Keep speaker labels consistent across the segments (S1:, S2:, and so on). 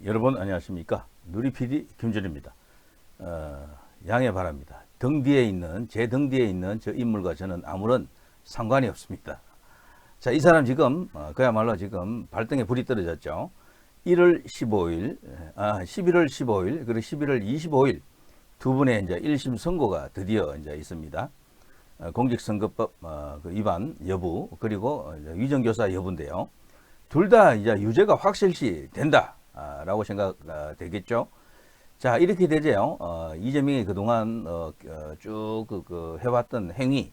S1: 여러분 안녕하십니까? 누리 PD 김준입니다. 양해 바랍니다. 등 뒤에 있는 제 등 뒤에 있는 저 인물과 저는 아무런 상관이 없습니다. 자, 이 사람 지금 그야말로 지금 발등에 불이 떨어졌죠. 11월 15일 그리고 11월 25일 두 분의 이제 1심 선고가 드디어 이제 있습니다. 공직선거법 그 위반 여부 그리고 위정교사 여부인데요. 둘 다 이제 유죄가 확실시 된다라고 생각되겠죠. 자, 이렇게 되죠. 이재명이 그동안 쭉 해왔던 행위,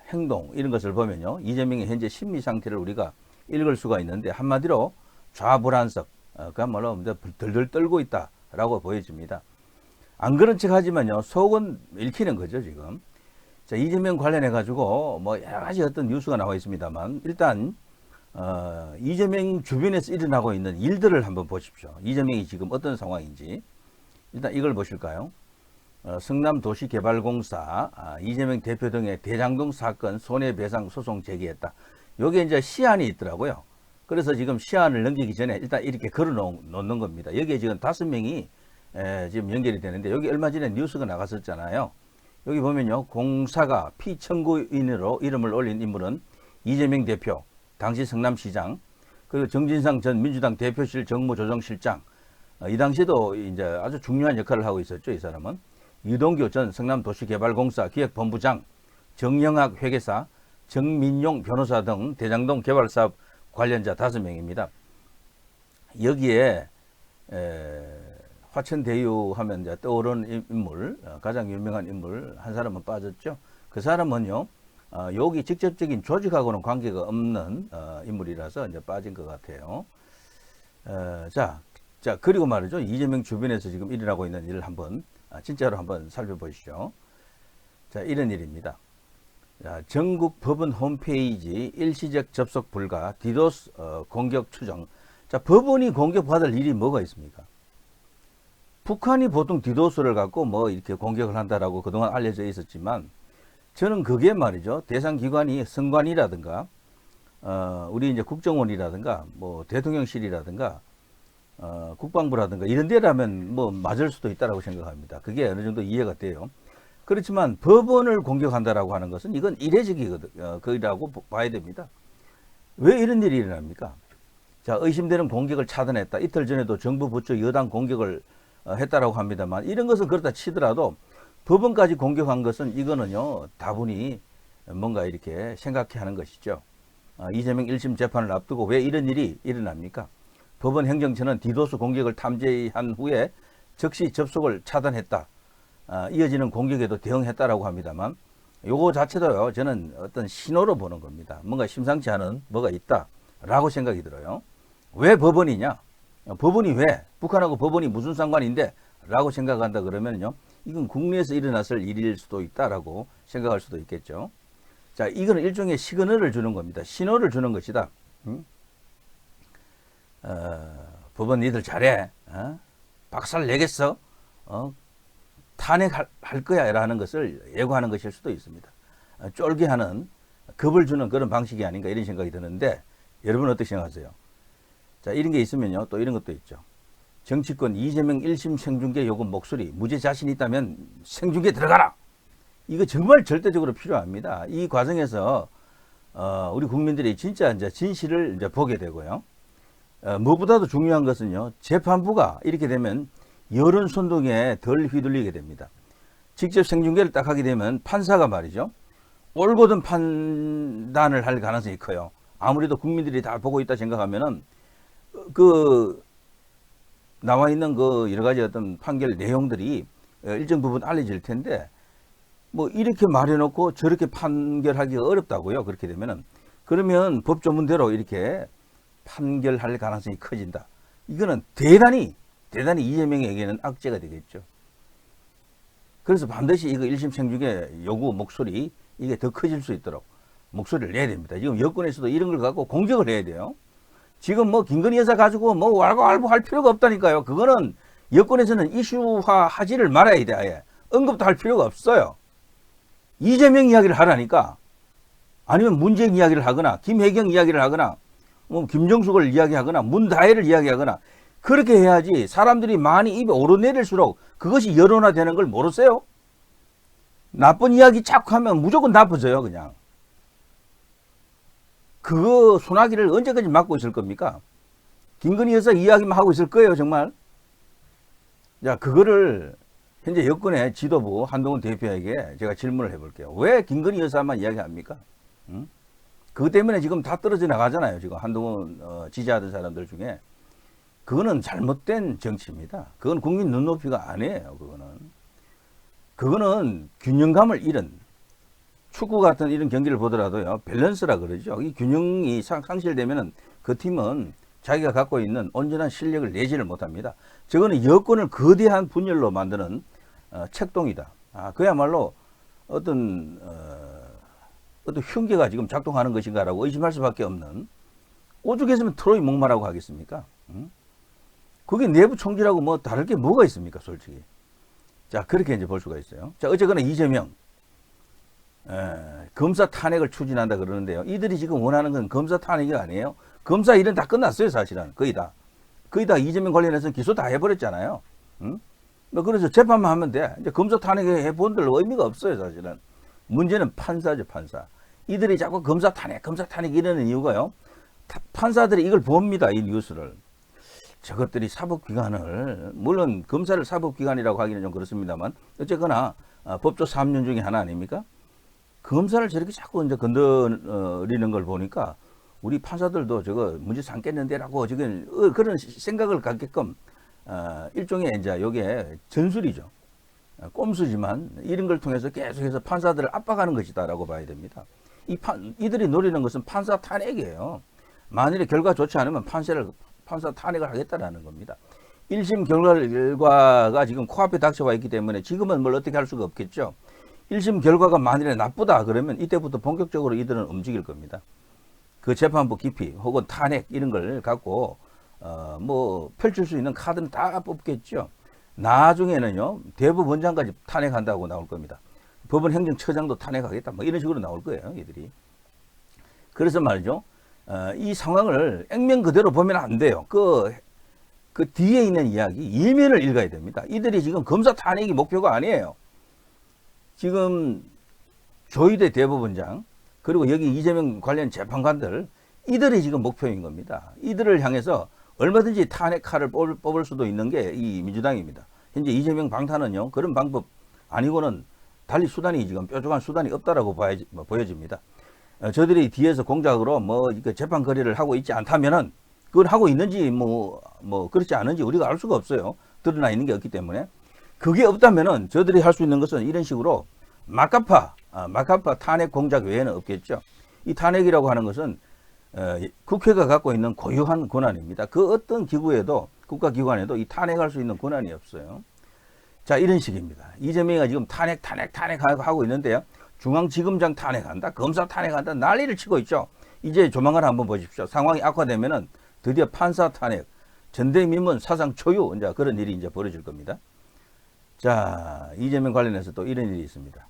S1: 행동 이런 것을 보면요, 이재명의 현재 심리 상태를 우리가 읽을 수가 있는데 한마디로 좌불안석, 그야말로 덜덜 떨고 있다라고 보여집니다. 안 그런 척하지만요, 속은 읽히는 거죠 지금. 자, 이재명 관련해 가지고 뭐 여러 가지 어떤 뉴스가 나와 있습니다만 일단 이재명 주변에서 일어나고 있는 일들을 한번 보십시오. 이재명이 지금 어떤 상황인지 일단 이걸 보실까요? 성남도시개발공사 이재명 대표 등의 대장동 사건 손해배상 소송 제기했다. 요게 이제 시한이 있더라고요. 그래서 지금 시한을 넘기기 전에 일단 이렇게 걸어 놓는 겁니다. 여기에 지금 5명이 지금 연결이 되는데 여기 얼마 전에 뉴스가 나갔었잖아요. 여기 보면요, 공사가 피청구인으로 이름을 올린 인물은 이재명 대표, 당시 성남시장, 그리고 정진상 전 민주당 대표실 정무조정실장, 이 당시에도 이제 아주 중요한 역할을 하고 있었죠. 이 사람은 유동규 전 성남도시개발공사 기획본부장, 정영학 회계사, 정민용 변호사 등 대장동 개발사업 관련자 5명입니다. 여기에 화천대유 하면 이제 떠오르는 인물, 가장 유명한 인물 한 사람은 빠졌죠. 그 사람은요, 여기 직접적인 조직하고는 관계가 없는 인물이라서 이제 빠진 것 같아요. 자, 그리고 말이죠, 이재명 주변에서 지금 일어나고 있는 일을 한번 진짜로 한번 살펴보시죠. 자, 이런 일입니다. 자, 전국 법원 홈페이지 일시적 접속 불가, 디도스 공격 추정. 자, 법원이 공격받을 일이 뭐가 있습니까? 북한이 보통 디도스를 갖고 뭐 이렇게 공격을 한다라고 그동안 알려져 있었지만, 저는 그게 말이죠, 대상 기관이 선관위라든가 우리 이제 국정원이라든가 뭐 대통령실이라든가 국방부라든가 이런 데라면 뭐 맞을 수도 있다라고 생각합니다. 그게 어느 정도 이해가 돼요. 그렇지만 법원을 공격한다라고 하는 것은 이건 이례적이라고 봐야 됩니다. 왜 이런 일이 일어납니까? 자, 의심되는 공격을 차단했다. 이틀 전에도 정부 부처 여당 공격을 했다라고 합니다만, 이런 것은 그렇다 치더라도 법원까지 공격한 것은 이거는요, 다분히 뭔가 이렇게 생각해 하는 것이죠. 이재명 1심 재판을 앞두고 왜 이런 일이 일어납니까? 법원 행정처는 디도스 공격을 탐지한 후에 즉시 접속을 차단했다. 이어지는 공격에도 대응했다라고 합니다만, 요거 자체도요, 저는 어떤 신호로 보는 겁니다. 뭔가 심상치 않은 뭐가 있다라고 생각이 들어요. 왜 법원이냐? 법원이 왜? 북한하고 법원이 무슨 상관인데? 라고 생각한다 그러면요, 이건 국내에서 일어났을 일일 수도 있다라고 생각할 수도 있겠죠. 자, 이거는 일종의 시그널을 주는 겁니다. 신호를 주는 것이다. 법원 니들 잘해. 박살 내겠어. 탄핵할 거야 라는 것을 예고하는 것일 수도 있습니다. 쫄게 하는, 겁을 주는 그런 방식이 아닌가 이런 생각이 드는데, 여러분 어떻게 생각하세요? 자, 이런 게 있으면요, 또 이런 것도 있죠. 정치권 이재명 1심 생중계 요구 목소리, 무죄 자신 있다면 생중계 들어가라. 이거 정말 절대적으로 필요합니다. 이 과정에서 우리 국민들이 진짜 이제 진실을 이제 보게 되고요. 무엇보다도 중요한 것은요, 재판부가 이렇게 되면 여론 선동에 덜 휘둘리게 됩니다. 직접 생중계를 딱 하게 되면 판사가 말이죠, 올곧은 판단을 할 가능성이 커요. 아무래도 국민들이 다 보고 있다 생각하면은 나와 있는 그 여러 가지 어떤 판결 내용들이 일정 부분 알려질 텐데, 뭐 이렇게 말해놓고 저렇게 판결하기가 어렵다고요. 그렇게 되면은, 그러면 법 조문대로 이렇게 판결할 가능성이 커진다. 이거는 대단히 이재명에게는 악재가 되겠죠. 그래서 반드시 이거 1심 생중계 요구 목소리, 이게 더 커질 수 있도록 목소리를 내야 됩니다. 지금 여권에서도 이런 걸 갖고 공격을 해야 돼요. 지금 뭐 김건희 여사 가지고 뭐 왈가왈부 할 필요가 없다니까요. 그거는 여권에서는 이슈화 하지를 말아야 돼. 아예 언급도 할 필요가 없어요. 이재명 이야기를 하라니까. 아니면 문재인 이야기를 하거나 김혜경 이야기를 하거나 뭐 김정숙을 이야기하거나 문다혜를 이야기하거나 그렇게 해야지 사람들이 많이 입에 오르내릴수록 그것이 여론화되는 걸 모르세요? 나쁜 이야기 자꾸 하면 무조건 나빠져요, 그냥. 그거 소나기를 언제까지 막고 있을 겁니까? 김건희 여사 이야기만 하고 있을 거예요, 정말. 자, 그거를 현재 여권의 지도부 한동훈 대표에게 제가 질문을 해볼게요. 왜 김건희 여사만 이야기합니까? 응? 그것 때문에 지금 다 떨어져 나가잖아요. 지금 한동훈 지지하던 사람들 중에. 그거는 잘못된 정치입니다. 그건 국민 눈높이가 아니에요. 그거는 균형감을 잃은, 축구 같은 이런 경기를 보더라도요, 밸런스라 그러죠. 이 균형이 상실되면은 그 팀은 자기가 갖고 있는 온전한 실력을 내지를 못합니다. 저거는 여권을 거대한 분열로 만드는 책동이다. 그야말로 어떤 흉계가 지금 작동하는 것인가라고 의심할 수밖에 없는, 오죽했으면 트로이 목마라고 하겠습니까? 그게 내부 총질하고 뭐 다를 게 뭐가 있습니까, 솔직히. 자, 그렇게 이제 볼 수가 있어요. 자, 어쨌거나 이재명 검사 탄핵을 추진한다 그러는데요. 이들이 지금 원하는 건 검사 탄핵이 아니에요. 검사 일은 다 끝났어요, 사실은. 거의 다 이재명 관련해서는 기소 다 해버렸잖아요. 응? 뭐 그래서 재판만 하면 돼. 이제 검사 탄핵 해본들 의미가 없어요, 사실은. 문제는 판사죠, 판사. 이들이 자꾸 검사 탄핵 이러는 이유가요. 판사들이 이걸 봅니다, 이 뉴스를. 저것들이 사법기관을, 물론 검사를 사법기관이라고 하기는 좀 그렇습니다만, 어쨌거나 법조 3년 중에 하나 아닙니까? 검사를 저렇게 자꾸 이제 건드리는 걸 보니까 우리 판사들도 저거 문제 삼겠는데라고 지금 그런 생각을 갖게끔 일종의 이제 요게 전술이죠. 꼼수지만 이런 걸 통해서 계속해서 판사들을 압박하는 것이다라고 봐야 됩니다. 이들이 노리는 것은 판사 탄핵이에요. 만일에 결과 좋지 않으면 판사 탄핵을 하겠다라는 겁니다. 1심 결과가 지금 코앞에 닥쳐와 있기 때문에 지금은 뭘 어떻게 할 수가 없겠죠. 1심 결과가 만일에 나쁘다 그러면 이때부터 본격적으로 이들은 움직일 겁니다. 그 재판부 기피 혹은 탄핵 이런 걸 갖고 뭐 펼칠 수 있는 카드는 다 뽑겠죠. 나중에는요, 대법원장까지 탄핵한다고 나올 겁니다. 법원 행정처장도 탄핵하겠다 뭐 이런 식으로 나올 거예요, 이들이. 그래서 말이죠, 이 상황을 액면 그대로 보면 안 돼요. 그 뒤에 있는 이야기, 이면을 읽어야 됩니다. 이들이 지금 검사 탄핵이 목표가 아니에요. 지금 조희대 대법원장, 그리고 여기 이재명 관련 재판관들, 이들이 지금 목표인 겁니다. 이들을 향해서 얼마든지 탄핵 칼을 뽑을 수도 있는 게 이 민주당입니다. 현재 이재명 방탄은요, 그런 방법 아니고는 달리 수단이 지금 뾰족한 수단이 없다라고 보여집니다. 저들이 뒤에서 공작으로 뭐 재판 거래를 하고 있지 않다면은, 그걸 하고 있는지 뭐 그렇지 않은지 우리가 알 수가 없어요. 드러나 있는 게 없기 때문에. 그게 없다면은 저들이 할 수 있는 것은 이런 식으로 막가파 탄핵 공작 외에는 없겠죠. 이 탄핵이라고 하는 것은 국회가 갖고 있는 고유한 권한입니다. 그 어떤 기구에도, 국가기관에도 이 탄핵할 수 있는 권한이 없어요. 자, 이런 식입니다. 이재명이가 지금 탄핵 하고 있는데요. 중앙지검장 탄핵한다, 검사 탄핵한다, 난리를 치고 있죠. 이제 조만간 한번 보십시오. 상황이 악화되면은 드디어 판사 탄핵, 전대미문 사상 초유, 이제 그런 일이 이제 벌어질 겁니다. 자, 이재명 관련해서 또 이런 일이 있습니다.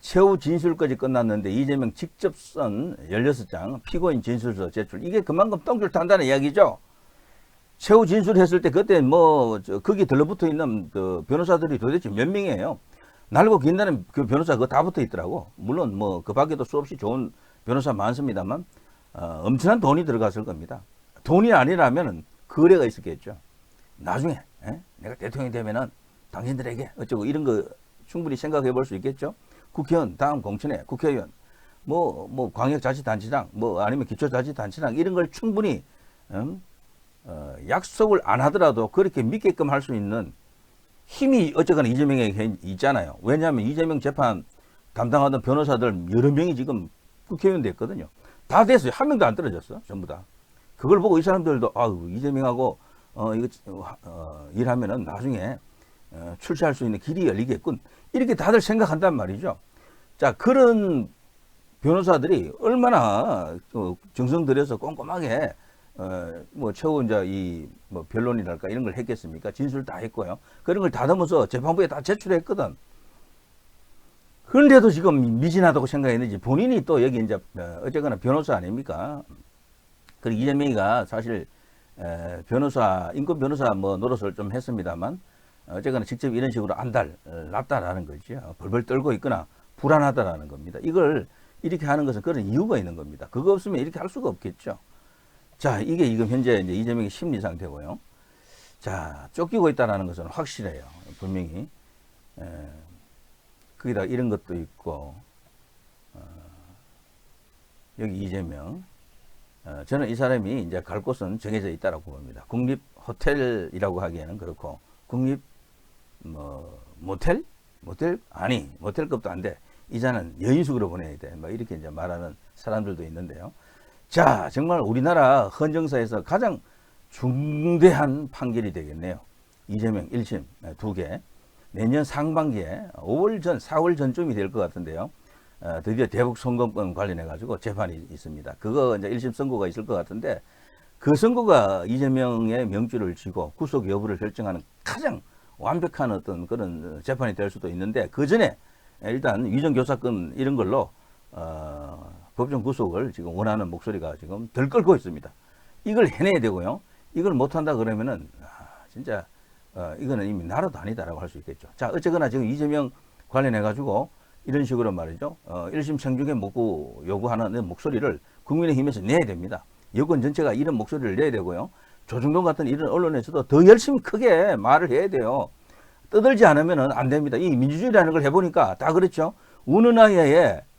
S1: 최후 진술까지 끝났는데 이재명 직접 쓴 16장 피고인 진술서 제출. 이게 그만큼 똥줄 탄다는 이야기죠. 최후 진술했을 때 그때 뭐 거기 들러붙어 있는 그 변호사들이 도대체 몇 명이에요. 날고 긴다는 그 변호사 그거 다 붙어 있더라고. 물론 뭐 그 밖에도 수없이 좋은 변호사 많습니다만 엄청난 돈이 들어갔을 겁니다. 돈이 아니라면 거래가 있었겠죠. 나중에 내가 대통령이 되면은 당신들에게 어쩌고 이런 거 충분히 생각해 볼 수 있겠죠. 국회의원 다음 공천에 국회의원 뭐 광역자치단체장 뭐 아니면 기초자치단체장 이런 걸 충분히 약속을 안 하더라도 그렇게 믿게끔 할 수 있는 힘이 어쨌거나 이재명에게 있잖아요. 왜냐하면 이재명 재판 담당하던 변호사들 여러 명이 지금 국회의원 됐거든요. 다 됐어요. 한 명도 안 떨어졌어. 전부 다. 그걸 보고 이 사람들도 이재명하고 일하면은 나중에 출세할 수 있는 길이 열리겠군. 이렇게 다들 생각한단 말이죠. 자, 그런 변호사들이 얼마나 정성 들여서 꼼꼼하게 뭐 최후 이제 뭐 변론이랄까 이런 걸 했겠습니까? 진술 다 했고요. 그런 걸 다듬어서 재판부에 다 제출했거든. 그런데도 지금 미진하다고 생각했는지 본인이 또 여기 이제 어쨌거나 변호사 아닙니까? 그리고 이재명이가 사실 변호사, 인권 변호사 뭐 노릇을 좀 했습니다만, 어쨌거나 직접 이런 식으로 났다라는 거죠. 벌벌 떨고 있거나 불안하다라는 겁니다. 이걸 이렇게 하는 것은 그런 이유가 있는 겁니다. 그거 없으면 이렇게 할 수가 없겠죠. 자, 이게 지금 현재 이제 이재명의 심리 상태고요. 자, 쫓기고 있다는 것은 확실해요. 분명히. 거기다 이런 것도 있고, 여기 이재명. 저는 이 사람이 이제 갈 곳은 정해져 있다고 봅니다. 국립 호텔이라고 하기에는 그렇고, 국립 모텔? 아니, 모텔급도 안 돼. 이자는 여인숙으로 보내야 돼. 뭐 이렇게 이제 말하는 사람들도 있는데요. 자, 정말 우리나라 헌정사에서 가장 중대한 판결이 되겠네요. 이재명 1심 2개. 내년 상반기에 4월 전쯤이 될 것 같은데요. 드디어 대북 선거권 관련해 가지고 재판이 있습니다. 그거 이제 1심 선고가 있을 것 같은데, 그 선고가 이재명의 명주를 쥐고 구속 여부를 결정하는 가장 완벽한 어떤 그런 재판이 될 수도 있는데, 그 전에 일단 위정교사권 이런 걸로 법정 구속을 지금 원하는 목소리가 지금 들끓고 있습니다. 이걸 해내야 되고요. 이걸 못한다 그러면은 진짜 이거는 이미 나라도 아니다라고 할 수 있겠죠. 자, 어쨌거나 지금 이재명 관련해 가지고 이런 식으로 말이죠. 1심 청중의 목구 요구하는 목소리를 국민의힘에서 내야 됩니다. 여권 전체가 이런 목소리를 내야 되고요. 조중동 같은 이런 언론에서도 더 열심히 크게 말을 해야 돼요. 떠들지 않으면 안 됩니다. 이 민주주의라는 걸 해보니까 다 그렇죠. 우는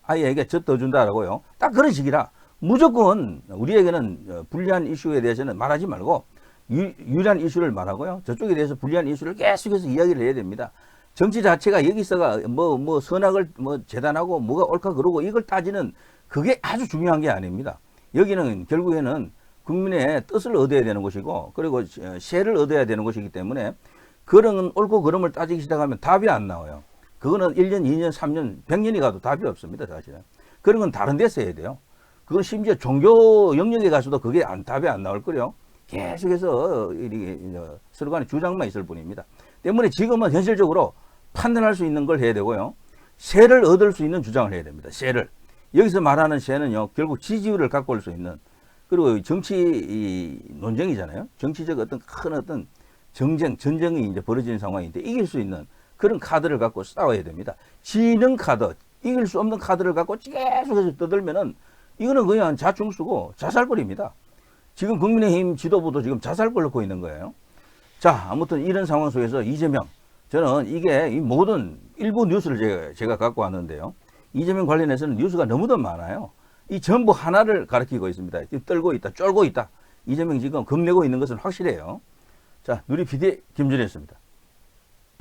S1: 아이에게 젖 떠준다라고요. 딱 그런 식이라 무조건 우리에게는 불리한 이슈에 대해서는 말하지 말고 유리한 이슈를 말하고요. 저쪽에 대해서 불리한 이슈를 계속해서 이야기를 해야 됩니다. 정치 자체가 여기서가 선악을 재단하고 뭐가 옳까 그러고 이걸 따지는 그게 아주 중요한 게 아닙니다. 여기는 결국에는 국민의 뜻을 얻어야 되는 곳이고, 그리고 세를 얻어야 되는 곳이기 때문에 그런 옳고 그름을 따지기 시작하면 답이 안 나와요. 그거는 1년, 2년, 3년, 100년이 가도 답이 없습니다, 사실은. 그런 건 다른 데서 해야 돼요. 그건 심지어 종교 영역에 가서도 그게 답이 안 나올 거요. 계속해서 서로 간에 주장만 있을 뿐입니다. 때문에 지금은 현실적으로 판단할 수 있는 걸 해야 되고요. 세를 얻을 수 있는 주장을 해야 됩니다. 세를. 여기서 말하는 세는요, 결국 지지율을 갖고 올 수 있는, 그리고 정치 논쟁이잖아요. 정치적 큰 전쟁이 이제 벌어지는 상황인데 이길 수 있는 그런 카드를 갖고 싸워야 됩니다. 지는 카드, 이길 수 없는 카드를 갖고 계속해서 떠들면은 이거는 그냥 자충수고 자살골입니다. 지금 국민의힘 지도부도 지금 자살골 넣고 있는 거예요. 자, 아무튼 이런 상황 속에서 이재명, 저는 이게 이 모든 일부 뉴스를 제가 갖고 왔는데요. 이재명 관련해서는 뉴스가 너무도 많아요. 이 전부 하나를 가리키고 있습니다. 떨고 있다, 쫄고 있다. 이재명 지금 겁내고 있는 것은 확실해요. 자, 누리 PD 김준혜였습니다.